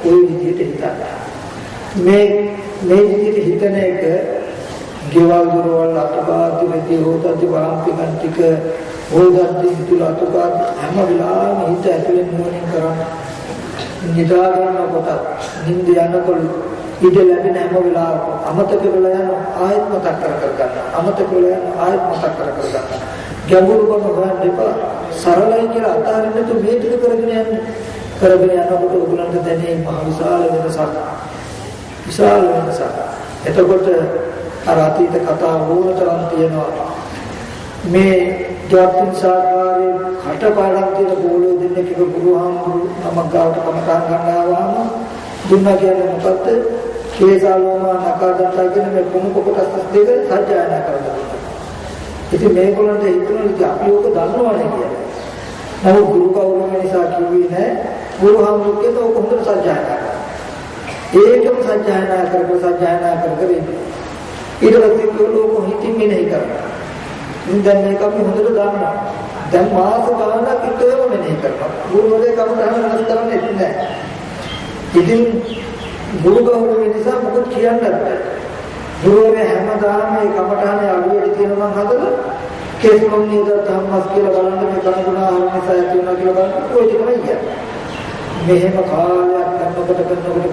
ඒ විදිහට හිතන්න. මේ මේ විදිහට හිතන එක ගෙවල් දොරවල් අතපාති වෙති හොතත් වරම්පිකන් ටික හොදද්දී තුල අතපාත හැම වෙලාවෙම හිත ඇතුලෙන් මොනින් කරන්නේ නිදා ගන්නකොට නිින්ද යනකොට ඉඳ ලැබෙන හැම වෙලාවකම අමතක වෙලා යන ආයත් මතක් කර ගන්න. අමතක වෙලා යන ආයත් මතක් කර ගන්න. ගැඹුරු බව හොයන්න එපා. සරලයි කියලා අතාරින්න තු මේ ටික කරගෙන යන්න. කරගෙන යනකොට ඔයගලන්ට දැනේ මහ විශාල වෙනසක්. විශාල වෙනසක්. එතකොට අර අතීත කතා වුණතරම් තියෙනවා. මේ ජාතින් සාකාරයේ කටපාඩම් තියෙන බෝලෝ දෙන්නේ කිව්ව ගුරුහාමුදුරු නමක් ගාවට කමටහන් ගන්නවා දුන්නා කියන්නේ මොකද්ද? කේසාලෝමා නකාදත්තා කියන මේ කුණු කොටස් දෙක සජ්ජායනා කරනවා. ඉතින් මේගොල්ලන්ට හිතනවා අපි ඕක දන්නවනේ කියලා. නමුත් ගුරු කවුරුම නිසා කිව්වේ නැහැ. ගුරුහාමුදුරුවෝ ඒක හොඳට සජ්ජායනා කරනවා. ඒකම සජ්ජායනා කර ඊට පස්සේ ලෝක හිතින් මෙනෙහි කරනවා. දැන් මේක අපි හොඳට දන්නවා. දැන් මාස ගානක් ඉතේම මෙනෙහි කරනවා. ගුරුවරයා කමටහන් වෙනස් කරන්නේ නැහැ. ඉතින් ගුරු ගෞරවය නිසා මොකද කියන්නත් බැහැ. ගුරුවරයා හැමදාම මේ කමටහනේ අඩුවෙට තියෙනවා නම් හදලා කේසුම් නේද ධම්මස් කියලා බලන්න මේ කනුගුණා ආරම්භ නිසා ඇති වෙනවා කියලා බලන්න ඔය ටිකමයි කියන්නේ. මෙහෙම කාලයක්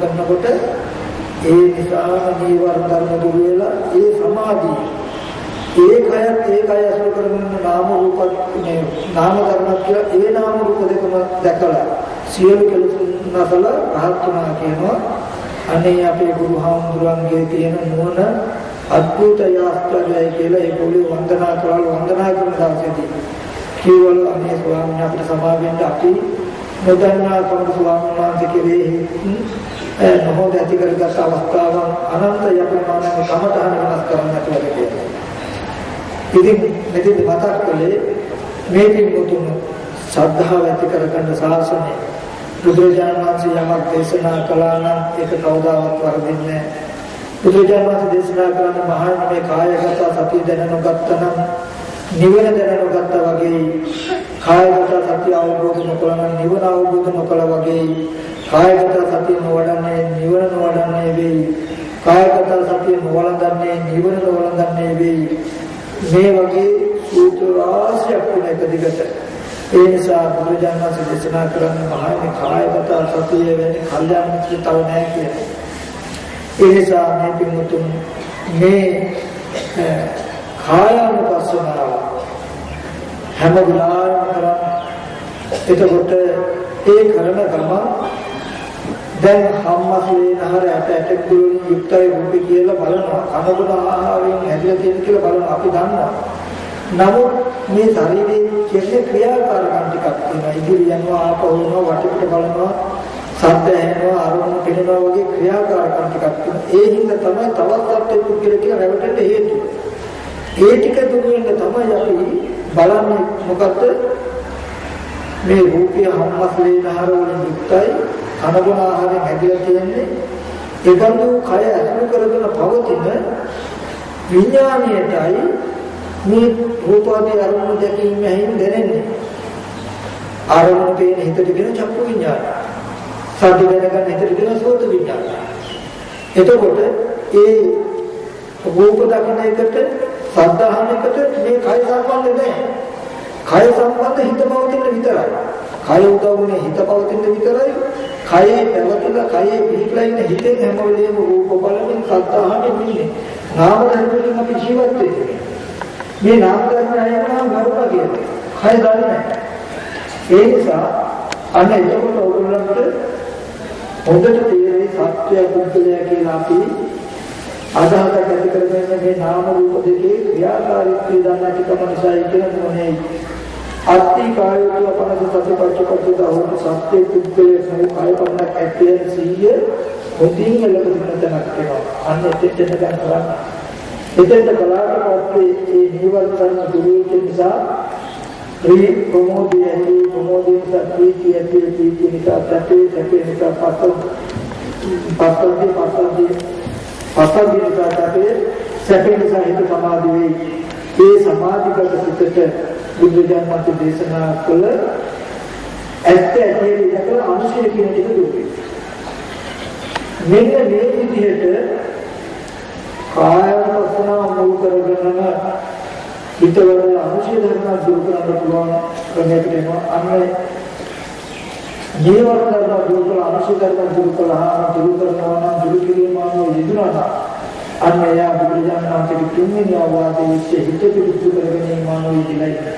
කරනකොට ඒ නිසා නීවරණ ධර්ම දුර වෙලා ඒ සමාධිය ඒකය අසුර කරගෙන නාම රූප මේ නාම ධර්ම කියලා ඒ නාම රූප දෙකම දැකලා සියලු කෙලෙසුන් නැසලා රහත් වුණා කියනවා. අනේ අපේ බුදුහාමුදුරන්ගේ තියෙන නුවණ අද්භූතයි ආශ්චර්යයි කියලා ඒගොල්ලෝ වන්දනා කරන දවසේදී කීවල අනේ ස්වාමීන් අපිට සමාවෙන්න අපි නොදන්නා කවුරු ස්වාමීන් වහන්සේ කෙරෙහි නොහොද ඇති කරගත් අවස්ථාවන් අනන්ත යපමානක කමතහන වෙනස් කරන්නට වැඩේ. ඉතින් මෙතන මතක් කළේ මේ පිටුතුන ශ්‍රද්ධාව ඇති කරගන්න ශාසනය බුදුරජාණන් වහන්සේ යමක් දේශනා කළා නම් ඒක කවදාවත් වරදින්නේ නැහැ. බුදුරජාණන් වහන්සේ දේශනා කරන මහා මේ කායගත සතිය දැනනගත්තා නම් නිවන දැනනගත්තා වගේ කායගත සතිය අවබෝධ නොකළා නම් නිවන අවබෝධ නොකළා වගේ කායගත සතිය නොවඩන්නේ නිවන නොවඩන්නේ වෙයි. කායගත සතිය නොවලඳන්නේ නිවන නොවලඳන්නේ වෙයි. මේ වගේ සූත්‍ර රාශියක් වුණ එක දිගට ඒ නිසා බුදුරජාණන් වහන්සේ දේශනා කරන්නේ මහා මේ කායගත සතිය වෙන්නේ කල්යාණ මිත්‍රය තව නැහැ කියන්නේ. ඒ නිසා මේ පින්වතුන් මේ කායානුපස්සනාව හැම වෙලාවෙම කරා. එතකොට ඒ කරන ගම දැන් හම්මස්ලේනහර ඇට කුරුනි යුක්තයි රූපී කියලා බලනවා. අනුගුණ ආහාරයෙන් හැදිලා තියෙන කියලා බලනවා. අපි දන්නවා. නමුත් මේ ශරීරයේ කෙරෙහි ක්‍රියාකාරකම් ටිකක් තියෙනවා. ඉදිරි යනවා ආපහු යනවා වටපිට බලනවා සද්ද ඇහෙනවා අරමුණු පෙනෙනවා වගේ ක්‍රියාකාරකම් ටිකක් තියෙනවා. ඒ හින්දා තමයි තවත් සත්‍යයක් කියලා රැවටෙන්න හේතුව. ඒ ටික දුරින්ද තමයි අපි බලන්නේ මොකද්ද මේ රූපය හම්මස්ලේනහර වලින් යුක්තයි අනුගුණ ආහාරයෙන් හැදිලා තියෙන්නේ. ඒකඳු කය අසුරු කරගෙන පවතින විඥාණයටයි මේ රූපාදී අරමුණු දැකීම ඇහින් දැනෙන්නේ. අරමුණු පේන හිතට කියන චක්කු විඥානය. සද්ද දැනගන්න හිතට කියන සෝත විඥානය. එතකොට ඒ රූප දකින්න එකට සද්ද අහන එකට මේ කය සම්බන්ධ නැහැ. කය සම්බන්ධ හිත පවතින විතරයි. කය උදව්නේ හිත පවතින විතරයි. කයේ පැවතිලා කයේ පිහිටලා ඉන්න හිතෙන් හැම වෙලේම රූප බලමින් සද්ද අහමින් ඉන්නේ. නාම ධර්ම වලින් අපි ජීවත් වෙන්නේ. මේ නාම ධර්ම අයනවා ගරුණා කියන්නේ. කය දන්නේ නැහැ. ඒ නිසා අන්න එතකොට ඔයගොල්ලන්ට හොඳට තේරෙයි සත්‍ය පුද්ගලයා කියලා අපි අදහසක් ඇති කරගෙන මේ නාම රූප දෙකේ ක්‍රියාකාරීත්වය දන්නා ටිකම නිසා කියන මොනේ අත්ති කායෝ අපනද සතිපට්ඨපට්ඨ දහෝත සත්‍ය පුද්ගලයා සමු කාය පමණක් ඇත්තේ සීය හොඳින් එළඹෙන්න තැනක් වෙනවා. අන්න එතෙන්ට ගන්න කරන්න. එතෙන්ට කලාවට පස්සේ මේ නිවර්තන දුරුවෙච්ච නිසා ප්‍රමෝදයේ නිසා ප්‍රීතිය නිසා සැපේ නිසා පස්සද්ධිය නිසා සැපේ නිසා හිත සමාධි වෙයි. ඒ සමාධිගත සිතට බුදුරජාණන් වහන්සේ දේශනා කළ ඇත්ත ඇහිලි දැකලා අනුශය කියන එක දුන්නේ. මෙන්න මේ විදිහට කායවස්තුනා මුල් කරගෙන හිතවල අනුශය ධර්ම දුරු කරන්න පුළුවන් ක්‍රමයකට එනවා. අන්න ජීවන ධර්ම දුරු කරලා අනුශය ධර්ම දුරු කළාම දුරු කරනවා නම් දුරු කිරීමම යෙදුණා. අන්න එයා බුදුරජාණන් වහන්සේගේ තුන්වෙනි අවවාදයේ හිත පිළිතුරු කරගෙන මානව ඉදිරියයි.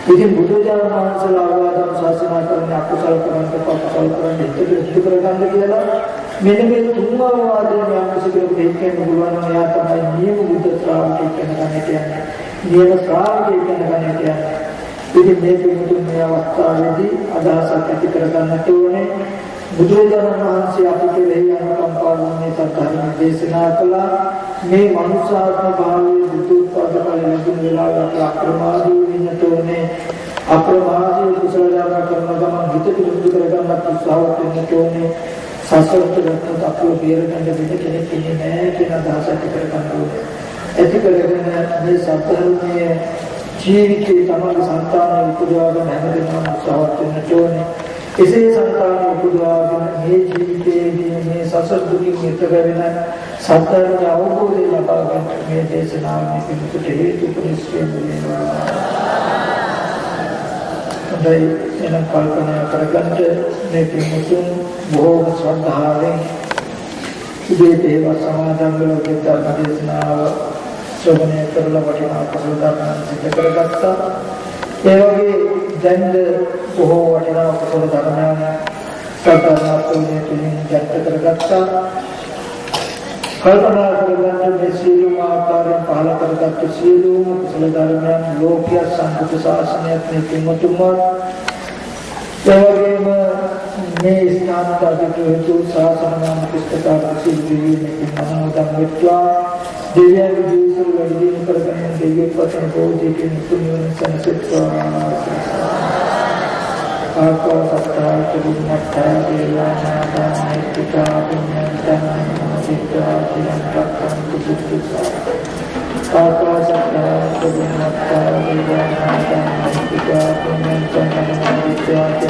ඉතින් බුදුරජාණන් වහන්සේලා අවවාදම් ශාසනා කරන අකුසල කරන්න පකුසල කරන්න හිත පිළිතුරු කරගන්න කියලා මෙන්න මේ තුන් අවවාදයෙන් යම් කිසිකෙකුට දෙකෙන් පුළුවන් නම් එයා තමයි නියම බුද්ධ ශ්‍රාවකයෙක් වෙනකන් කියන්නේ. නියම ශ්‍රාවකයෙක් වෙනකන් කියන්නේ. ඉතින් මේ පිළිතුරු මේ අවස්ථාවේදී අදහසක් ඇති කරගන්නට ඕනේ. බුදුරජාණන් වහන්සේ අපිට ලෙහි අනුකම්පාවෙන් සත්‍යධර්ම දේශනා කළා. මේ මනුෂ්‍යාත්ම භාවයේ බුදුත්වයට ලැබුණ වෙලාවට අප්‍රමාදී වෙන්නට ඕනේ. අප්‍රමාදී කුසල ධර්ම කරන ගමන් හිත පිළිබඳ කරගන්න උත්සාහවත් වෙන්නට ඕනේ. සසරට අපෝ බේරගන්න වෙන කෙනෙක් ඉන්නේ නැහැ කියන අදහස ඇති කරගන්න ඕනේ. ඇති කරගෙන මේ සත්‍යධර්මයේ ජීවිතේ තමයි සංතානය උපදවාගෙන හැමදෙනාම උත්සාහවත් වෙන්නට ඕනේ. එසේ සංතානය උපදවාගෙන මේ ජීවිතයේදී මේ සසර දුකින් ඈතර වෙන සත්‍යධර්ම අවබෝධය ලබා ගන්න මේ දේශනාව මේ පිටුට හේතු උපනිශ්‍රේ වෙනවා. හොඳයි එනම් කල්පනා කරගන්න මේ පිටුතුන් බොහෝම ශ්‍රද්ධාවෙන් ඉදී දේව සමාදන් වල ධර්ම දේශනාව ශ්‍රවණය කරලා වටිනා කුසල ධර්ම සිද්ධ කරගත්තා. ඒ වගේ දැන්ද බොහෝ වටිනා කුසල ධර්මයන් සතරාත්මයේ තුලින් ජනිත කරගත්තා. කල්පනා කරගන්න මේ සීලම ආකාරයෙන් පහළ කරගත්ත සීලම කුසල ධර්මයන් ලෝකීය සම්පූර්ණ ශාසනයත් මේ පින්වතුන්වත් ඒ වගේම මේ ස්ථානට අධිකෘත ශාසනනාම පුස්තකාල සිද්ධියේ මනෝදම් වෙත්වා දෙවියන් ජීවිත වැඩි කරගෙන දෙවියන් වචන බෝධියකින් පුණ්‍යවන සනසෙත්වා ආකාශත්තා චුම්මත්තා දේවානාගාමී පිතා පුඤ්ඤන්තං සිතා චිරන්තං කුසුත්සා ආකාශත්තා චුම්මත්තා දේවානාගාමී පිතා පුඤ්ඤන්තං සිතා